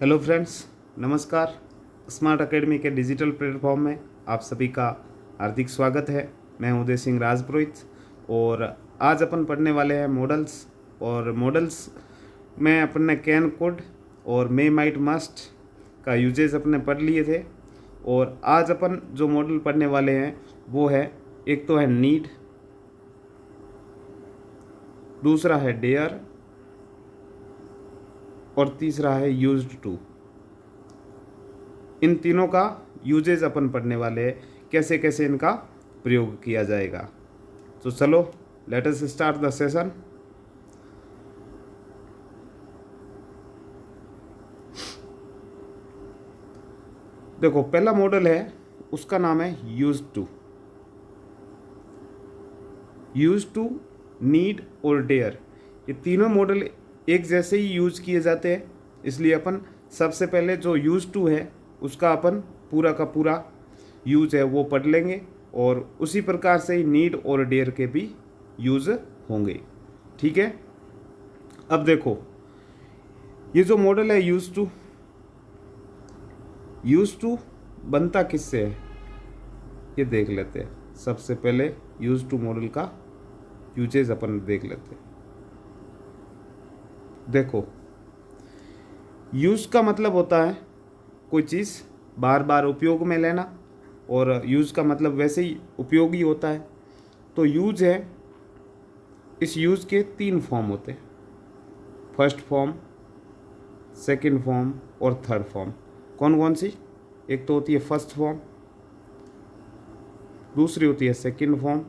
Hello friends, नमस्कार। Smart academy के digital platform में आप सभी का हार्दिक स्वागत है। मैं उदय सिंह राजपुरोहित और आज अपन पढ़ने वाले हैं मॉडल्स। और मॉडल्स में अपन ने कैन कुड और मे माइट मस्ट का यूजेस अपने पढ़ लिए थे। और आज अपन जो मॉडल पढ़ने वाले हैं वो है, एक तो है नीड, दूसरा है डेयर और तीसरा है यूज्ड टू। इन तीनों का यूजेज अपन पढ़ने वाले हैं, कैसे कैसे इनका प्रयोग किया जाएगा। तो चलो let us start the session. देखो, पहला मॉडल है, उसका नाम है used to. Used to, need और डेयर, ये तीनों मॉडल एक जैसे ही यूज किए जाते हैं, इसलिए अपन सबसे पहले जो यूज टू है उसका अपन पूरा का पूरा यूज है वो पढ़ लेंगे, और उसी प्रकार से ही नीड और डेयर के भी यूज होंगे। ठीक है। अब देखो, ये जो मॉडल है यूज टू बनता किससे है ये देख लेते हैं। सबसे पहले यूज टू मॉडल का यूजेज अपन देख लेते हैं। देखो, यूज का मतलब होता है कोई चीज़ बार बार उपयोग में लेना, और यूज का मतलब वैसे ही उपयोगी होता है। तो यूज है, इस यूज के तीन फॉर्म होते हैं, फर्स्ट फॉर्म, सेकंड फॉर्म और थर्ड फॉर्म। कौन कौन सी? एक तो होती है फर्स्ट फॉर्म, दूसरी होती है सेकंड फॉर्म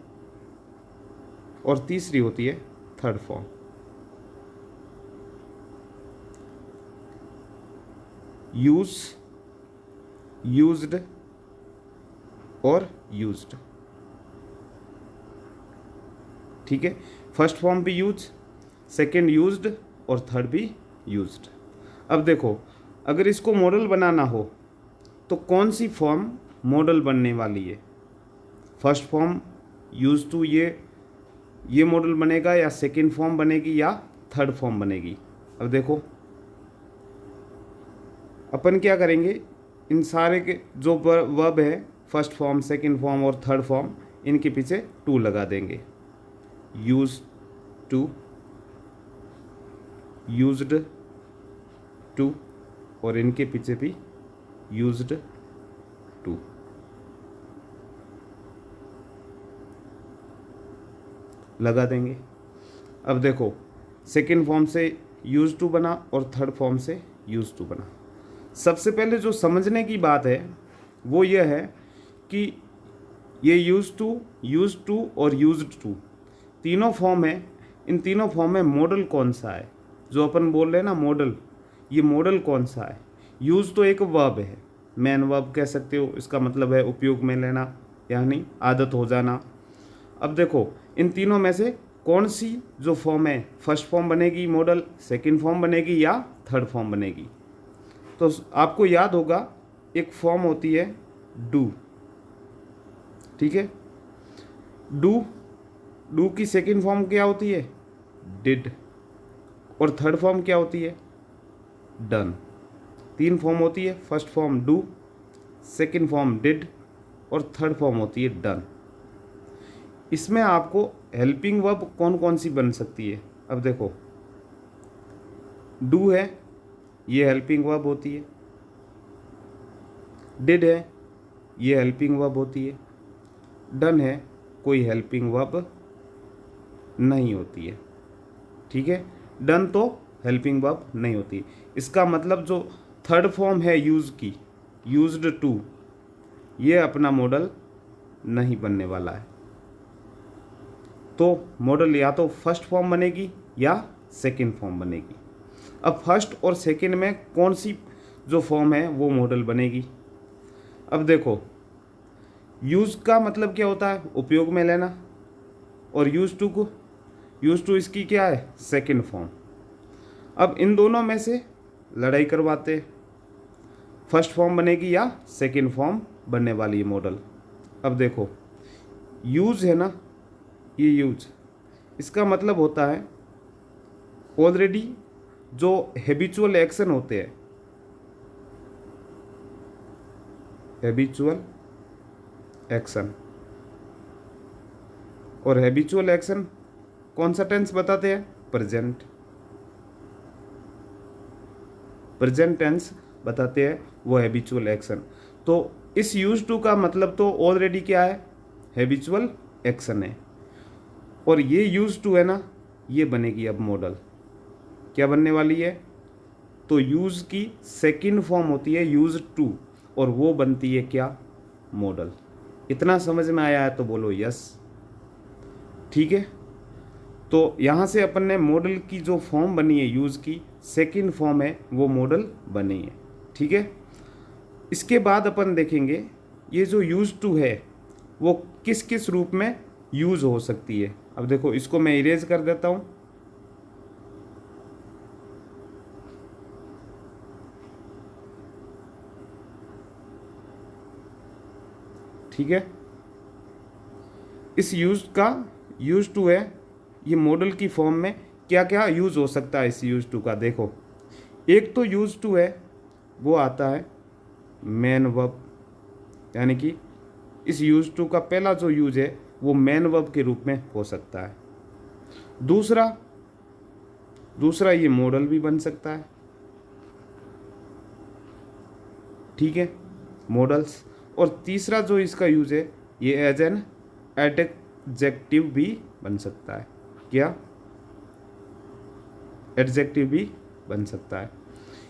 और तीसरी होती है थर्ड फॉर्म। यूज, यूज्ड और यूज्ड। ठीक है। फर्स्ट फॉर्म भी यूज, सेकंड यूज्ड और थर्ड भी यूज्ड। अब देखो, अगर इसको मॉडल बनाना हो तो कौन सी फॉर्म मॉडल बनने वाली है? फर्स्ट फॉर्म यूज टू, ये मॉडल बनेगा, या सेकंड फॉर्म बनेगी, या थर्ड फॉर्म बनेगी? अब देखो, अपन क्या करेंगे, इन सारे के जो वर्ब है, फर्स्ट फॉर्म, सेकंड फॉर्म और थर्ड फॉर्म, इनके पीछे टू लगा देंगे। यूज टू, यूज्ड टू, और इनके पीछे भी यूज्ड टू। लगा देंगे। अब देखो, सेकंड फॉर्म से यूज टू बना और थर्ड फॉर्म से यूज टू बना। सबसे पहले जो समझने की बात है वो ये है कि ये यूज टू और यूज्ड टू तीनों फॉर्म है। इन तीनों फॉर्म में मॉडल कौन सा है? जो अपन बोल रहे हैं ना मॉडल, ये मॉडल कौन सा है? यूज तो एक वर्ब है, मेन वर्ब कह सकते हो, इसका मतलब है उपयोग में लेना, यानी आदत हो जाना। अब देखो, इन तीनों में से कौन सी जो फॉर्म है, फर्स्ट फॉर्म बनेगी मॉडल, सेकंड फॉर्म बनेगी, या थर्ड फॉर्म बनेगी? तो आपको याद होगा, एक फॉर्म होती है डू। ठीक है। डू की सेकंड फॉर्म क्या होती है? डिड। और थर्ड फॉर्म क्या होती है? डन। तीन फॉर्म होती है, first form do, second form did और थर्ड फॉर्म होती है डन। इसमें आपको हेल्पिंग वर्ब कौन कौन सी बन सकती है? अब देखो, डू है, ये हेल्पिंग वर्ब होती है। डिड है, ये हेल्पिंग वर्ब होती है। डन है, कोई हेल्पिंग वर्ब नहीं होती है। ठीक है। डन तो हेल्पिंग वर्ब नहीं होती। इसका मतलब जो थर्ड फॉर्म है यूज की, यूज्ड टू, ये अपना मॉडल नहीं बनने वाला है। तो मॉडल या तो फर्स्ट फॉर्म बनेगी या सेकंड फॉर्म बनेगी। अब फर्स्ट और सेकंड में कौन सी जो फॉर्म है वो मॉडल बनेगी? अब देखो, यूज का मतलब क्या होता है? उपयोग में लेना। और यूज टू इसकी क्या है? Second form. अब इन दोनों में से लड़ाई करवाते हैं, फर्स्ट फॉर्म बनेगी या सेकंड फॉर्म बनने वाली है मॉडल। अब देखो, यूज है ना, ये यूज, इसका मतलब होता है ऑलरेडी जो हैबिचुअल एक्शन होते हैं हैबिचुअल एक्शन। और हैबिचुअल एक्शन कौन सा टेंस बताते हैं? प्रेजेंट। प्रेजेंट टेंस बताते हैं वो हैबिचुअल एक्शन। तो इस यूज टू का मतलब तो ऑलरेडी क्या है? हैबिचुअल एक्शन है। और ये यूज टू है ना, ये बनेगी अब मॉडल। क्या बनने वाली है? तो यूज की सेकंड फॉर्म होती है यूज टू, और वो बनती है क्या? मॉडल। इतना समझ में आया है तो बोलो यस। ठीक है, तो यहाँ से अपन ने मॉडल की जो फॉर्म बनी है यूज की सेकंड फॉर्म है वो मॉडल बनी है। ठीक है, इसके बाद अपन देखेंगे ये जो यूज टू है वो किस किस रूप में यूज हो सकती है। अब देखो, इसको मैं इरेज कर देता हूँ। ठीक है, इस यूज टू है, ये मॉडल की फॉर्म में क्या क्या यूज हो सकता है इस यूज टू का। देखो, एक तो यूज टू है वो आता है मैन वर्ब, यानी कि इस यूज टू का पहला जो यूज है वो मैन वर्ब के रूप में हो सकता है। दूसरा ये मॉडल भी बन सकता है। ठीक है, मॉडल्स। और तीसरा जो इसका यूज है ये एज एन एडजेक्टिव भी बन सकता है। क्या? एडजेक्टिव भी बन सकता है।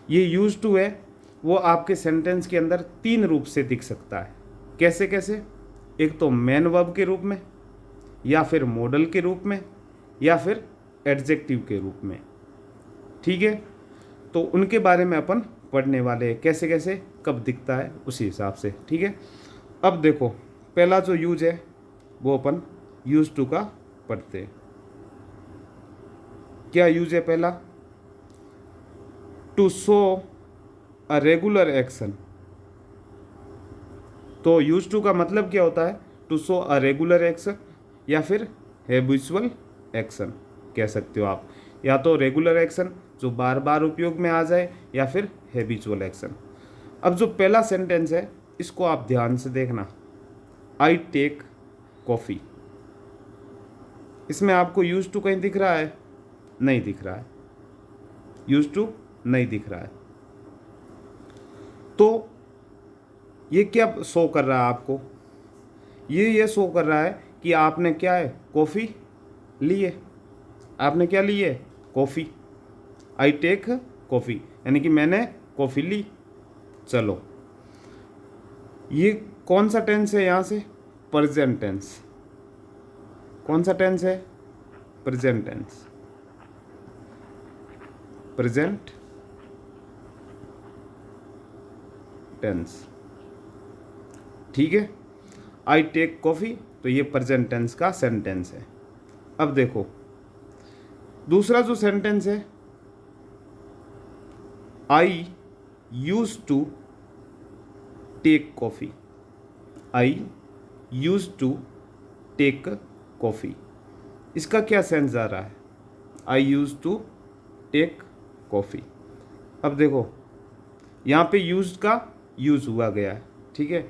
ये यूज टू है वो आपके सेंटेंस के अंदर तीन रूप से दिख सकता है। कैसे कैसे? एक तो मैन वर्ब के रूप में, या फिर मॉडल के रूप में, या फिर एडजेक्टिव के रूप में। ठीक है, तो उनके बारे में अपन पढ़ने वाले हैं, कैसे कैसे कब दिखता है उसी हिसाब से। ठीक है, अब देखो, पहला जो यूज है वो अपन यूज टू का पढ़ते हैं। क्या यूज है पहला? To show a regular action. तो यूज टू का मतलब क्या होता है? To show a regular action, या फिर हैबिचुअल एक्शन कह सकते हो आप। या तो रेगुलर एक्शन जो बार बार उपयोग में आ जाए, या फिर हैबिचुअल एक्शन। अब जो पहला सेंटेंस है इसको आप ध्यान से देखना। I take coffee. इसमें आपको यूज टू कहीं दिख रहा है? नहीं दिख रहा है, यूज टू नहीं दिख रहा है। तो ये क्या शो कर रहा है आपको? ये शो कर रहा है कि आपने क्या है, कॉफ़ी ली है। आपने क्या ली है? कॉफ़ी। आई टेक कॉफ़ी, यानी कि मैंने कॉफ़ी ली। चलो, ये कौन सा टेंस है? यहाँ से प्रेजेंट टेंस। कौन सा टेंस है? Present tense. Present tense. ठीक है, आई टेक कॉफ़ी, तो ये प्रेजेंट टेंस का सेंटेंस है। अब देखो, दूसरा जो सेंटेंस है, I use to take coffee. I use to take coffee, इसका क्या सेंस आ रहा है? I use to take coffee. अब देखो, यहाँ पे यूज का यूज हुआ गया है। ठीक है,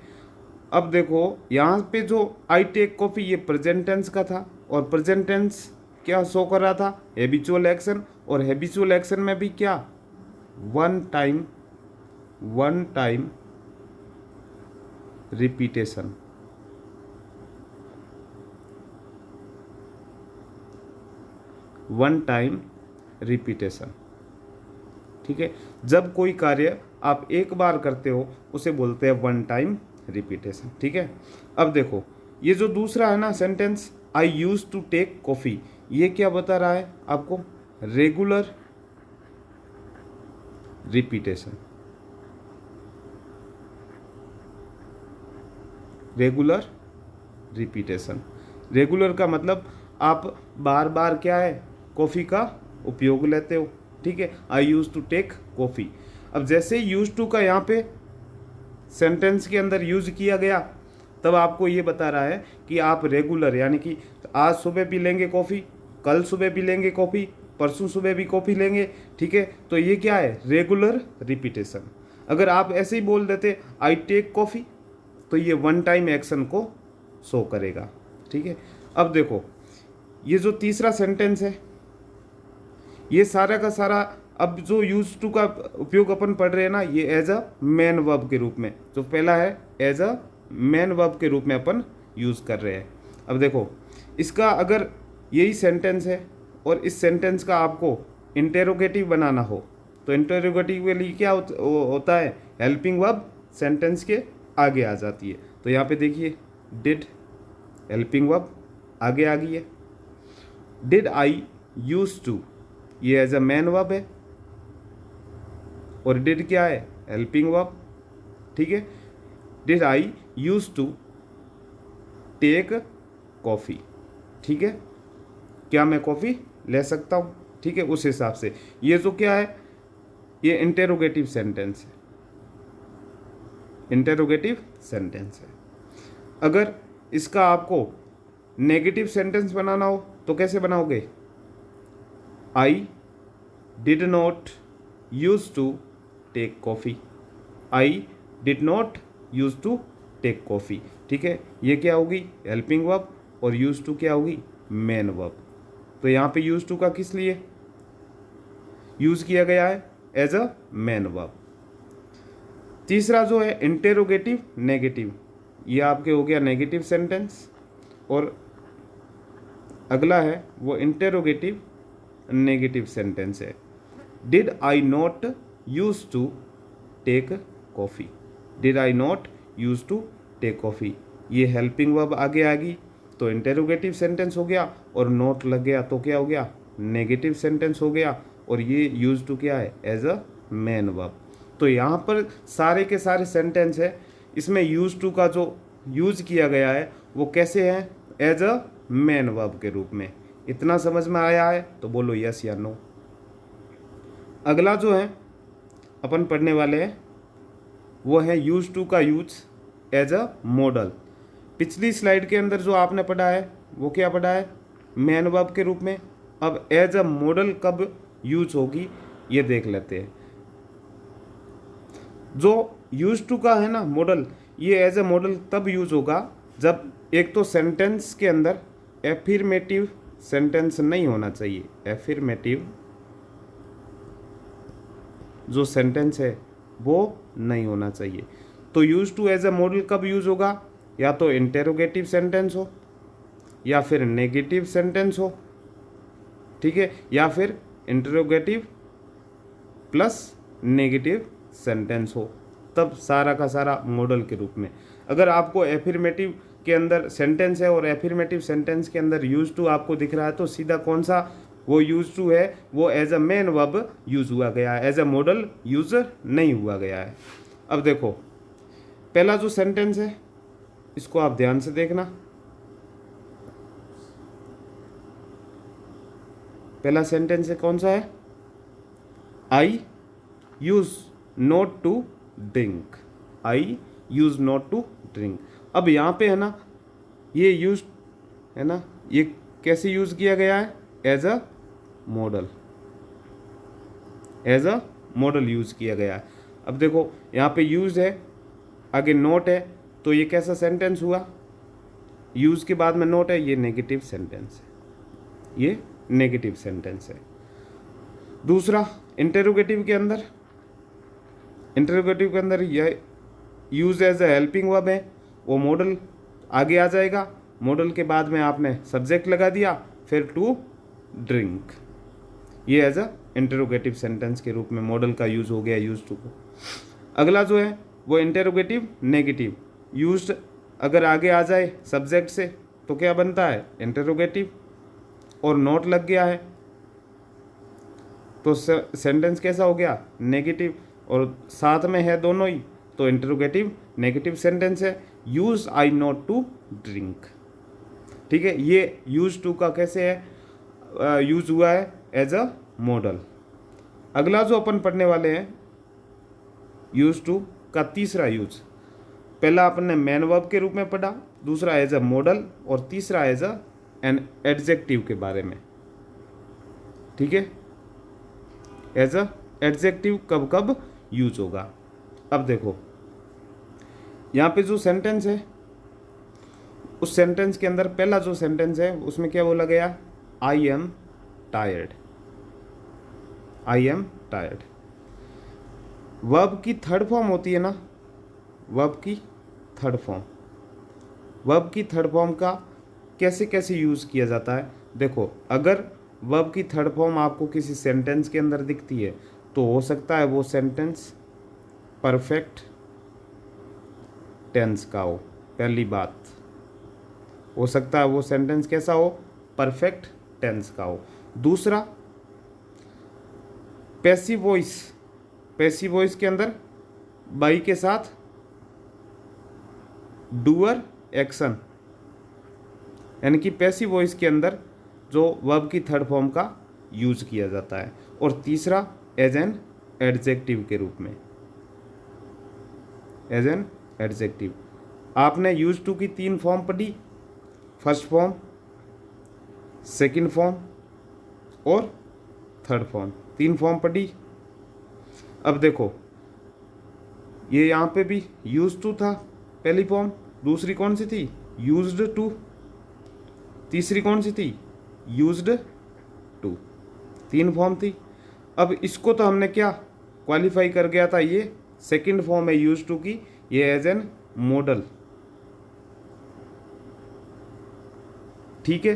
अब देखो यहाँ पे जो आई टेक कॉफ़ी ये प्रेजेंट टेंस का था, और प्रेजेंट टेंस क्या शो कर रहा था? Habitual action. और हैबिचुअल एक्शन में भी क्या? One time repetition. One time repetition. ठीक है, जब कोई कार्य आप एक बार करते हो उसे बोलते हैं वन टाइम रिपीटेशन। ठीक है, अब देखो, ये जो दूसरा है ना sentence, I use to take coffee, ये क्या बता रहा है आपको? Regular repetition. Regular repetition. Regular का मतलब आप बार बार क्या है, कॉफ़ी का उपयोग लेते हो। ठीक है, I use to take coffee. अब जैसे यूज टू का यहाँ पे सेंटेंस के अंदर यूज किया गया, तब आपको ये बता रहा है कि आप रेगुलर, यानी कि आज सुबह पी लेंगे कॉफ़ी, कल सुबह पी लेंगे कॉफ़ी, परसों सुबह भी कॉफ़ी लेंगे। ठीक है, तो ये क्या है? Regular repetition. अगर आप ऐसे ही बोल देते आई टेक कॉफ़ी, तो ये वन टाइम एक्शन को शो करेगा। ठीक है, अब देखो ये जो तीसरा सेंटेंस है ये सारा का सारा, अब जो यूज टू का उपयोग अपन पढ़ रहे हैं ना, ये एज अ मेन वर्ब के रूप में, जो पहला है एज अ मेन वर्ब के रूप में अपन यूज कर रहे हैं। अब देखो इसका अगर यही सेंटेंस है और इस सेंटेंस का आपको इंटेरोगेटिव बनाना हो तो इंटेरोगेटिव के लिए क्या होता है, हेल्पिंग वर्ब सेंटेंस के आगे आ जाती है। तो यहाँ पे देखिए डिड, हेल्पिंग वर्ब आगे आ गई है। डिड आई यूज टू, ये एज अ मैन वर्ब है और डिड क्या है, हेल्पिंग वर्ब। ठीक है, did I use to take coffee. ठीक है, क्या मैं कॉफ़ी ले सकता हूँ। ठीक है, उस हिसाब से ये जो क्या है, ये इंटेरोगेटिव सेंटेंस है, इंटेरोगेटिव सेंटेंस है। अगर इसका आपको नेगेटिव सेंटेंस बनाना हो तो कैसे बनाओगे, I did not use to take coffee, I did not use to take coffee. ठीक है, ये क्या होगी, हेल्पिंग वर्ब, और यूज टू क्या होगी, मेन वर्ब। तो यहाँ पे यूज टू का किस लिए यूज किया गया है, एज अ मेन वर्ब। तीसरा जो है इंटेरोगेटिव नेगेटिव, ये आपके हो गया नेगेटिव सेंटेंस, और अगला है वो इंटेरोगेटिव नेगेटिव सेंटेंस है। Did I not use to take coffee, did I not use to take coffee, ये हेल्पिंग वर्ब आगे आ गई तो इंटेरोगेटिव सेंटेंस हो गया, और नोट लग गया तो क्या हो गया, नेगेटिव सेंटेंस हो गया, और ये यूज टू क्या है, एज अ मेन वर्ब। तो यहाँ पर सारे के सारे सेंटेंस है, इसमें यूज टू का जो यूज किया गया है वो कैसे है, एज अ मेन वर्ब के रूप में। इतना समझ में आया है तो बोलो यस या नो। अगला जो है अपन पढ़ने वाले हैं वो है यूज टू का यूज एज अ मॉडल। पिछली स्लाइड के अंदर जो आपने पढ़ा है वो क्या पढ़ा है, मेन वर्ब के रूप में। अब एज अ मॉडल कब यूज होगी ये देख लेते हैं। जो यूज टू का है ना मॉडल, ये एज अ मॉडल तब यूज होगा जब एक तो सेंटेंस के अंदर एफिर्मेटिव सेंटेंस नहीं होना चाहिए, एफिर्मेटिव जो सेंटेंस है वो नहीं होना चाहिए। तो used to as a model कब यूज होगा, या तो इंटेरोगेटिव सेंटेंस हो, या फिर नेगेटिव सेंटेंस हो, ठीक है, या फिर इंटेरोगेटिव प्लस नेगेटिव सेंटेंस हो, तब सारा का सारा मॉडल के रूप में। अगर आपको एफिर्मेटिव के अंदर सेंटेंस है और एफिर्मेटिव सेंटेंस के अंदर यूज टू आपको दिख रहा है तो सीधा कौन सा वो यूज टू है, वो as a main verb use हुआ गया है, एज अ मॉडल यूज नहीं हुआ गया है। अब देखो पहला जो सेंटेंस है इसको आप ध्यान से देखना। पहला सेंटेंस है कौन सा है, I use not to drink, I use not to drink. अब यहाँ पे है ना ये यूज है ना, ये कैसे यूज किया गया है, as a model, as a model use किया गया है। अब देखो यहाँ पे यूज है, आगे नोट है, तो ये कैसा सेंटेंस हुआ, यूज के बाद में नोट है, ये नेगेटिव सेंटेंस है, ये नेगेटिव सेंटेंस है। दूसरा इंटेरोगेटिव के अंदर, इंटेरोगेटिव के अंदर यह use as a helping verb है, वो मॉडल आगे आ जाएगा, मॉडल के बाद में आपने सब्जेक्ट लगा दिया, फिर टू ड्रिंक, ये एज अ इंटेरोगेटिव सेंटेंस के रूप में मॉडल का यूज हो गया यूज टू को। अगला जो है वो इंटेरोगेटिव नेगेटिव, यूज्ड अगर आगे आ जाए सब्जेक्ट से तो क्या बनता है, इंटेरोगेटिव, और नोट लग गया है तो सेंटेंस कैसा हो गया, नेगेटिव, और साथ में है दोनों ही तो इंटेरोगेटिव नेगेटिव सेंटेंस है, used I not to drink. ठीक है, ये यूज टू का कैसे है, यूज हुआ है एज अ मॉडल। अगला जो अपन पढ़ने वाले हैं यूज टू का तीसरा यूज, पहला अपन ने मैन वर्ब के रूप में पढ़ा, दूसरा एज अ मॉडल, और तीसरा एज अ एन एडजेक्टिव के बारे में। ठीक है, एज अ एडजेक्टिव कब कब यूज होगा। अब देखो यहाँ पे जो सेंटेंस है उस सेंटेंस के अंदर पहला जो सेंटेंस है उसमें क्या बोला गया, I am tired, I am tired. Verb की थर्ड फॉर्म होती है ना, वर्ब की थर्ड फॉर्म, वर्ब की थर्ड फॉर्म का कैसे कैसे यूज़ किया जाता है। देखो, अगर वर्ब की थर्ड फॉर्म आपको किसी सेंटेंस के अंदर दिखती है तो हो सकता है वो सेंटेंस परफेक्ट टेंस का हो, पहली बात। हो सकता है वो सेंटेंस कैसा हो, परफेक्ट टेंस का हो। दूसरा, पैसिव वॉइस, पैसिव वॉइस के अंदर बाई के साथ डूअर एक्शन, यानी कि पैसिव वॉइस के अंदर जो वर्ब की थर्ड फॉर्म का यूज किया जाता है। और तीसरा, एज एन एडजेक्टिव के रूप में, एज एन एडजेक्टिव। आपने यूज टू की 3 फॉर्म पढ़ी, फर्स्ट फॉर्म, सेकंड फॉर्म और थर्ड फॉर्म, 3 फॉर्म पढ़ी। अब देखो, ये यहाँ पे भी यूज टू था पहली फॉर्म, दूसरी कौन सी थी, यूज्ड टू, तीसरी कौन सी थी, यूज्ड टू, 3 फॉर्म थी। अब इसको तो हमने क्या क्वालिफाई कर गया था, ये सेकंड फॉर्म है यूज टू की, ये एज एन मॉडल, ठीक है।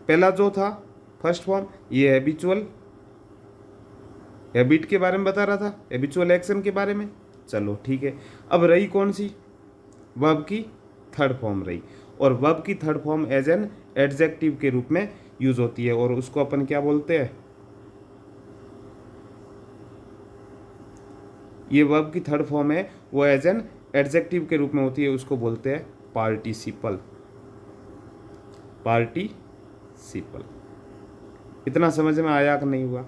पहला जो था फर्स्ट फॉर्म, ये हैबिचुअल, हैबिट के बारे में बता रहा था, हैबिचुअल एक्शन के बारे में। चलो ठीक है, अब रही कौन सी, वर्ब की थर्ड फॉर्म रही, और वर्ब की third form as an adjective के रूप में यूज होती है, और उसको अपन क्या बोलते हैं, ये वर्ब की थर्ड फॉर्म है वो एज एन एडजेक्टिव के रूप में होती है, उसको बोलते हैं पार्टिसिपल, पार्टिसिपल। इतना समझ में आया कि नहीं हुआ।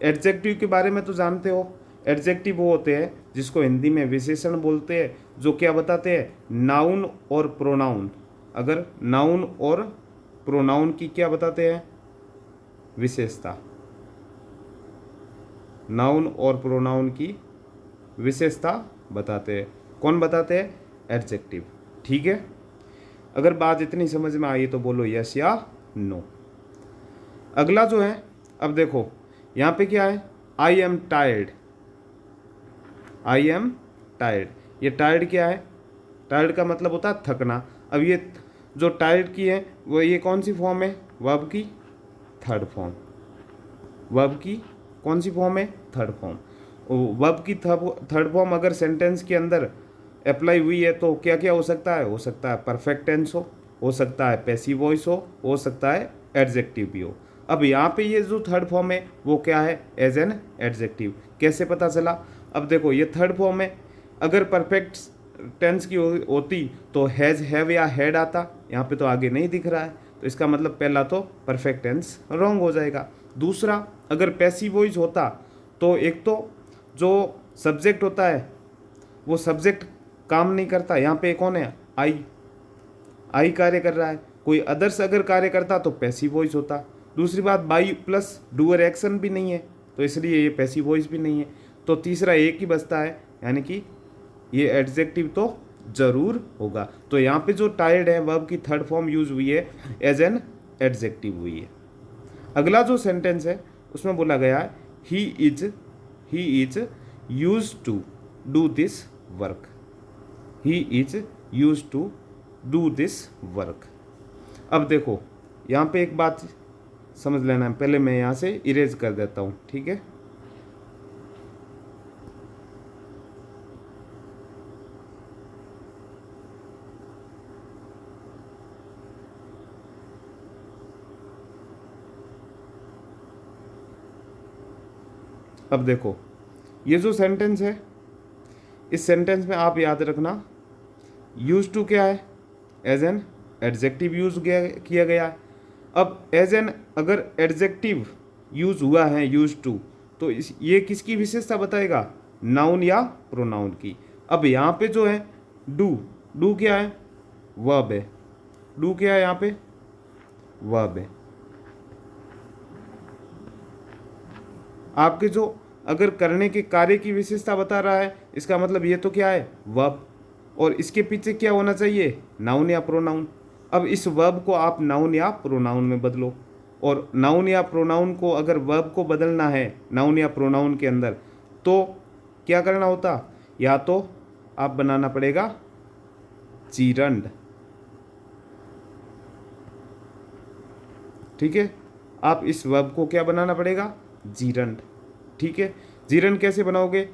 एडजेक्टिव के बारे में तो जानते हो, एडजेक्टिव वो होते हैं जिसको हिंदी में विशेषण बोलते हैं, जो क्या बताते हैं, नाउन और प्रोनाउन। अगर नाउन और प्रोनाउन की क्या बताते हैं, विशेषता, नाउन और प्रोनाउन की विशेषता बताते हैं। कौन बताते हैं, एडजेक्टिव, ठीक है। अगर बात इतनी समझ में आई तो बोलो यस या नो। अगला जो है, अब देखो यहाँ पे क्या है, I am tired, I am tired. ये टायर्ड क्या है, टायर्ड का मतलब होता है थकना। अब ये जो टायर्ड की है वो ये कौन सी फॉर्म है, वर्ब की थर्ड फॉर्म, वर्ब की कौन सी फॉर्म है, थर्ड फॉर्म। वर्ब की थर्ड फॉर्म अगर सेंटेंस के अंदर अप्लाई हुई है तो क्या क्या हो सकता है परफेक्ट टेंस हो सकता है पैसिव वॉइस हो सकता है एडजेक्टिव भी हो। अब यहाँ पे ये जो थर्ड फॉर्म है वो क्या है, एज एन एडजेक्टिव। कैसे पता चला, अब देखो ये थर्ड फॉर्म है, अगर परफेक्ट टेंस की होती तो हैज़, हैव या हैड आता, यहाँ पे तो आगे नहीं दिख रहा है, तो इसका मतलब पहला तो परफेक्ट टेंस रॉन्ग हो जाएगा। दूसरा, अगर पैसिव वॉइस होता तो एक तो जो सब्जेक्ट होता है वो सब्जेक्ट काम नहीं करता, यहाँ पे कौन है, आई कार्य कर रहा है, कोई अदर्स अगर कार्य करता तो पैसिव वॉइस होता। दूसरी बात, बाई प्लस डूअर एक्शन भी नहीं है तो इसलिए ये पैसिव वॉइस भी नहीं है, तो तीसरा एक ही बचता है, यानी कि ये एडजेक्टिव तो जरूर होगा। तो यहाँ पे जो टायर्ड है वर्ब की थर्ड फॉर्म यूज हुई है, एज एन एडजेक्टिव हुई है। अगला जो सेंटेंस है उसमें बोला गया है he is use to do this work, he is use to do this work. अब देखो यहाँ पे एक बात समझ लेना है, पहले मैं यहाँ से इरेज कर देता हूँ, ठीक है। अब देखो ये जो सेंटेंस है, इस सेंटेंस में आप याद रखना यूज टू क्या है, एज एन एडजेक्टिव यूज किया गया है। अब एज एन अगर एडजेक्टिव यूज हुआ है यूज टू, तो ये किसकी विशेषता बताएगा, नाउन या प्रोनाउन की। अब यहाँ पे जो है डू क्या है, वर्ब है, डू क्या है यहाँ पे, वर्ब है। आपके जो अगर करने के कार्य की विशेषता बता रहा है, इसका मतलब ये तो क्या है, वर्ब, और इसके पीछे क्या होना चाहिए, नाउन या प्रोनाउन। अब इस वर्ब को आप नाउन या प्रोनाउन में बदलो, और नाउन या प्रोनाउन को अगर वर्ब को बदलना है नाउन या प्रोनाउन के अंदर तो क्या करना होता, या तो आप बनाना पड़ेगा जीरंड, ठीक है। आप इस वर्ब को क्या बनाना पड़ेगा, जीरंड, ठीक है। जीरंड कैसे बनाओगे,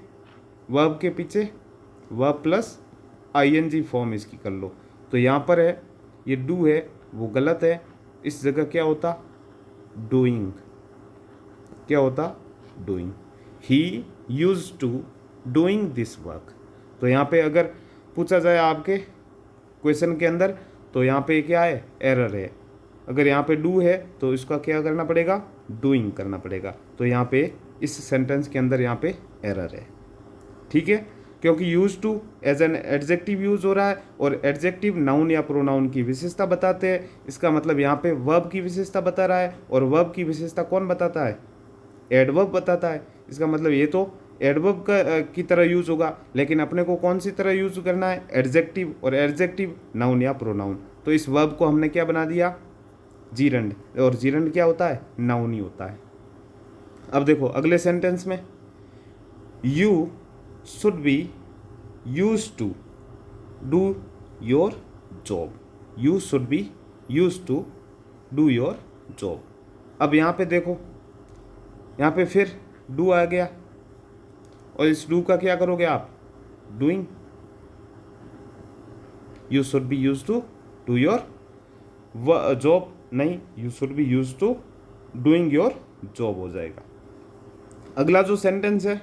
वर्ब के पीछे वर्ब प्लस आईएनजी फॉर्म इसकी कर लो। तो यहाँ पर है ये डू है वो गलत है, इस जगह क्या होता, डूइंग, क्या होता, doing. He used to doing this work. तो यहाँ पे अगर पूछा जाए आपके क्वेश्चन के अंदर तो यहाँ पे क्या है, एरर है। अगर यहाँ पे डू है तो इसका क्या करना पड़ेगा, डूइंग करना पड़ेगा। तो यहाँ पे इस सेंटेंस के अंदर यहाँ पे एरर है, ठीक है, क्योंकि used to as an adjective use हो रहा है और एडजेक्टिव नाउन या प्रोनाउन की विशेषता बताते हैं। इसका मतलब यहाँ पे वर्ब की विशेषता बता रहा है, और वर्ब की विशेषता कौन बताता है, एडवर्ब बताता है। इसका मतलब ये तो एडवर्ब की तरह यूज होगा, लेकिन अपने को कौन सी तरह यूज करना है, एडजेक्टिव, और एडजेक्टिव नाउन या प्रोनाउन। तो इस वर्ब को हमने क्या बना दिया, जीरंड, और जीरंड क्या होता है, नाउन ही होता है। अब देखो अगले सेंटेंस में, you should be use to do your job, you should be use to do your job. अब यहाँ पे देखो, यहाँ पे फिर डू आ गया, और इस डू का क्या करोगे आप, doing. You should be use to do your job, नहीं, you should be use to doing your job हो जाएगा। अगला जो सेंटेंस है,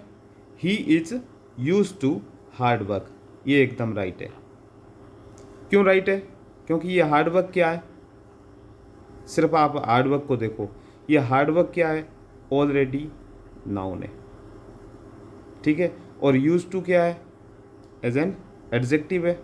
he is use to hard work, ये एकदम राइट है। क्यों राइट है, क्योंकि ये हार्ड वर्क क्या है, सिर्फ आप हार्ड वर्क को देखो, ये हार्ड वर्क क्या है, ऑलरेडी नाउन है, ठीक है। और यूज टू क्या है, एज एन एडजेक्टिव है,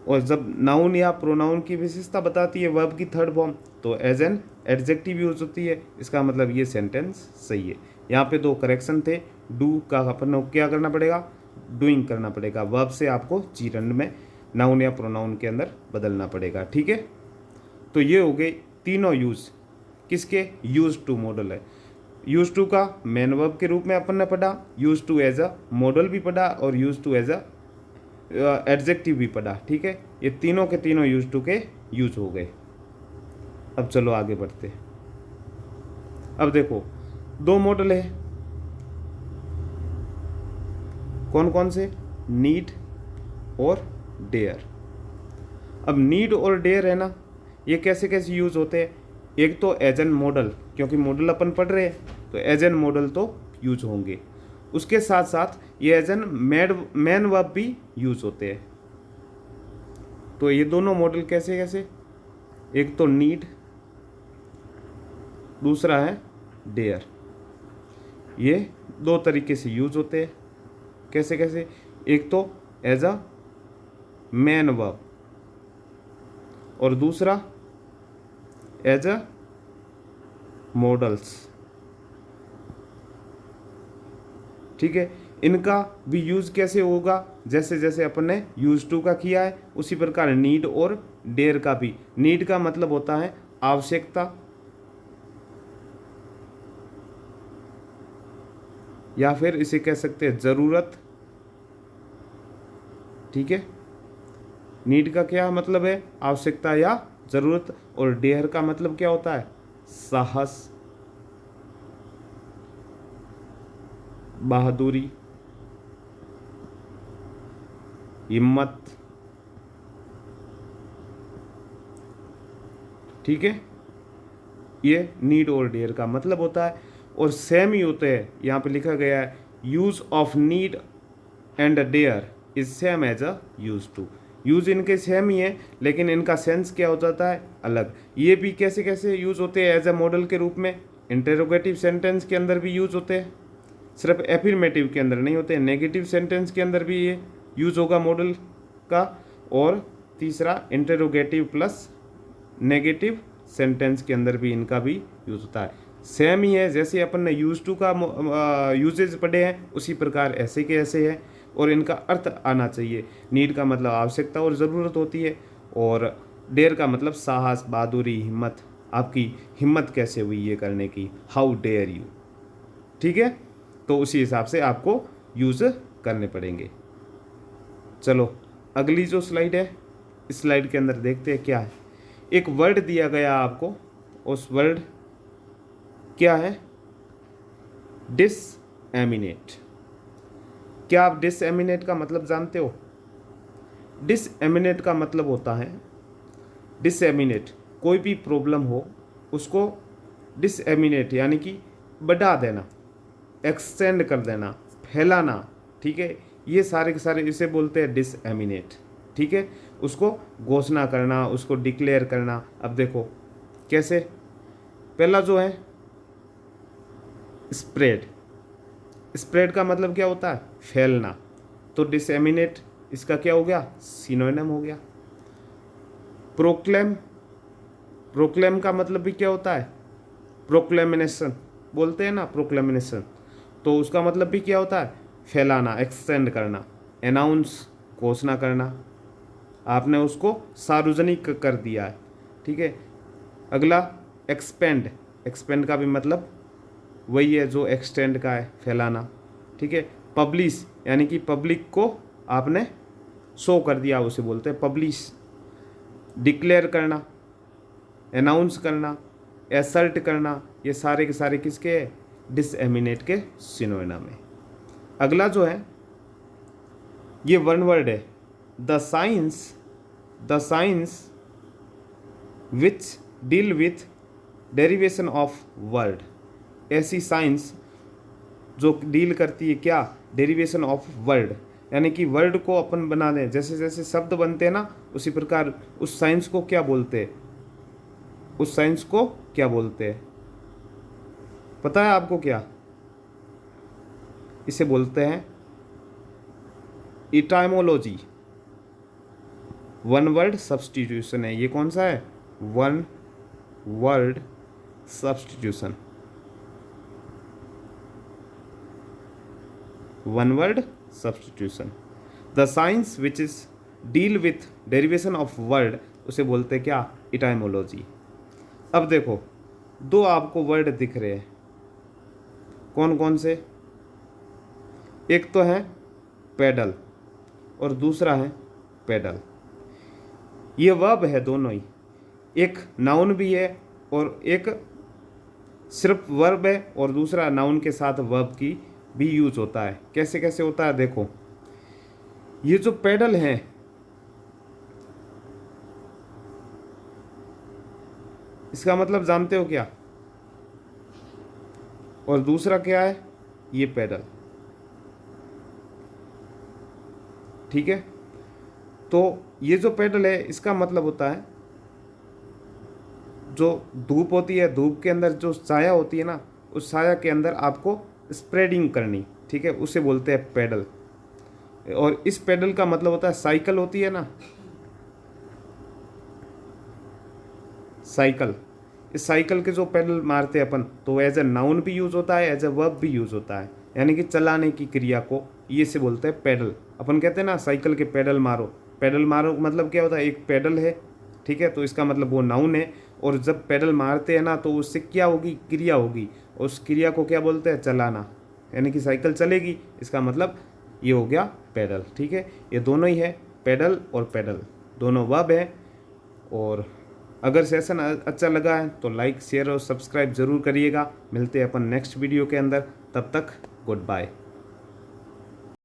और जब नाउन या प्रोनाउन की विशेषता बताती है वर्ब की थर्ड फॉर्म तो एज एन एडजेक्टिव यूज होती है। इसका मतलब ये सेंटेंस सही है। यहाँ पे दो करेक्शन थे, डू का अपन को क्या करना पड़ेगा, डूइंग करना पड़ेगा, वर्ब से आपको जीरंड में नाउन या प्रोनाउन के अंदर बदलना पड़ेगा, ठीक है। तो ये हो गए तीनों यूज, किसके, यूज टू मॉडल है। यूज टू का मेन वर्ब के रूप में अपन ने पढ़ा, used to as a model भी पढ़ा, और used to as a adjective भी पढ़ा, ठीक है। ये तीनों के तीनों यूज टू के यूज हो गए। अब चलो आगे बढ़ते। अब देखो दो मॉडल है, कौन कौन से, नीड और डेयर। अब नीड और डेयर है ना, ये कैसे कैसे यूज होते हैं, एक तो एज एन मॉडल, क्योंकि मॉडल अपन पढ़ रहे हैं तो एज एन मॉडल तो यूज होंगे, उसके साथ साथ ये एज एन मैन वर्ब भी यूज होते हैं। तो ये दोनों मॉडल कैसे कैसे, एक तो नीड, दूसरा है डेयर, ये दो तरीके से यूज होते हैं। कैसे कैसे, एक तो एज अ मैन वर्ब और दूसरा एज अ मॉडल्स, ठीक है। इनका भी यूज कैसे होगा, जैसे जैसे अपन ने यूज टू का किया है उसी प्रकार नीड और डेयर का भी। नीड का मतलब होता है आवश्यकता, या फिर इसे कह सकते हैं जरूरत, ठीक है। नीड का क्या मतलब है, आवश्यकता या जरूरत, और डेयर का मतलब क्या होता है, साहस, बहादुरी, हिम्मत, ठीक है। ये नीड और डेयर का मतलब होता है, और सेम ही होते हैं। यहाँ पे लिखा गया है use of need and dare is same as a used to. Use इनके सेम ही है, लेकिन इनका सेंस क्या हो जाता है, अलग। ये भी कैसे कैसे यूज होते हैं, एज अ मॉडल के रूप में इंटरोगेटिव सेंटेंस के अंदर भी यूज होते हैं, सिर्फ एफर्मेटिव के अंदर नहीं होते, नेगेटिव सेंटेंस के अंदर भी ये यूज होगा मॉडल का। और तीसरा इंटरोगेटिव प्लस नेगेटिव सेंटेंस के अंदर भी इनका भी यूज होता है। सेम ही है, जैसे अपन ने यूज टू का यूजेज पढ़े हैं उसी प्रकार ऐसे के ऐसे है, और इनका अर्थ आना चाहिए। नीड का मतलब आवश्यकता और ज़रूरत होती है, और डेयर का मतलब साहस, बहादुरी, हिम्मत। आपकी हिम्मत कैसे हुई ये करने की, हाउ डेयर यू। ठीक है, तो उसी हिसाब से आपको यूज़ करने पड़ेंगे। चलो अगली जो स्लाइड है, इस स्लाइड के अंदर देखते हैं क्या है। एक वर्ड दिया गया आपको, उस वर्ड क्या है, डिसएमिनेट। क्या आप डिसएमिनेट का मतलब जानते हो? डिसएमिनेट का मतलब होता है, डिसएमिनेट कोई भी प्रॉब्लम हो उसको डिसएमिनेट यानी कि बढ़ा देना, एक्सटेंड कर देना, फैलाना। ठीक है, ये सारे के सारे इसे बोलते हैं डिसएमिनेट। ठीक है, उसको घोषणा करना, उसको डिक्लेयर करना। अब देखो कैसे, पहला जो है स्प्रेड। स्प्रेड का मतलब क्या होता है, फैलना। तो डिसएमिनेट इसका क्या हो गया, सिनोनिम हो गया। प्रोक्लेम, प्रोक्लेम का मतलब भी क्या होता है, प्रोक्लेमिनेशन बोलते हैं ना, प्रोक्लेमिनेशन। तो उसका मतलब भी क्या होता है, फैलाना, एक्सटेंड करना। अनाउंस, घोषणा करना, आपने उसको सार्वजनिक कर दिया है। ठीक है, अगला एक्सपेंड। एक्सपेंड का भी मतलब वही है जो एक्सटेंड का है, फैलाना। ठीक है, पब्लिश यानी कि पब्लिक को आपने शो कर दिया, उसे बोलते हैं पब्लिश। डिक्लेयर करना, अनाउंस करना, एसर्ट करना, ये सारे के सारे किसके, डिसएमिनेट के सिनोनिम है। अगला जो है ये वन वर्ड है, the science which deal with derivation of word. ऐसी साइंस जो डील करती है क्या, डेरिवेशन ऑफ वर्ड, यानी कि वर्ड को अपन बना दें, जैसे जैसे शब्द बनते हैं ना उसी प्रकार उस साइंस को क्या बोलते हैं, उस साइंस को क्या बोलते हैं, पता है आपको क्या? इसे बोलते हैं इटाइमोलॉजी। वन वर्ड सब्स्टिट्यूशन है, ये कौन सा है, one word substitution. One word substitution. The science which is deal with derivation of word, उसे बोलते हैं क्या, इटाइमोलॉजी। अब देखो दो आपको वर्ड दिख रहे हैं, कौन कौन से, एक तो है पेडल और दूसरा है पेडल। ये वर्ब है दोनों ही, एक नाउन भी है और एक सिर्फ वर्ब है, और दूसरा नाउन के साथ वर्ब की भी यूज होता है। कैसे कैसे होता है देखो, ये जो पेडल है इसका मतलब जानते हो क्या, और दूसरा क्या है, ये पेडल। ठीक है, तो ये जो पेडल है इसका मतलब होता है जो धूप होती है, धूप के अंदर जो छाया होती है ना, उस छाया के अंदर आपको स्प्रेडिंग करनी। ठीक है, उसे बोलते हैं पेडल। और इस पेडल का मतलब होता है, साइकिल होती है ना, साइकिल, इस साइकिल के जो पेडल मारते हैं अपन, तो एज ए नाउन भी यूज होता है, एज ए वर्ब भी यूज होता है, यानी कि चलाने की क्रिया को ये से बोलते हैं पेडल। अपन कहते हैं ना साइकिल के पेडल मारो, पेडल मारो मतलब क्या होता है, एक पेडल है। ठीक है, तो इसका मतलब वो नाउन है, और जब पेडल मारते हैं ना तो उससे क्या होगी, क्रिया होगी, उस क्रिया को क्या बोलते हैं, चलाना, यानी कि साइकिल चलेगी, इसका मतलब ये हो गया पेडल। ठीक है, ये दोनों ही है, पेडल और पेडल दोनों वर्ब है। और अगर सेशन अच्छा लगा है तो लाइक, शेयर और सब्सक्राइब ज़रूर करिएगा। मिलते हैं अपन नेक्स्ट वीडियो के अंदर, तब तक गुड बाय।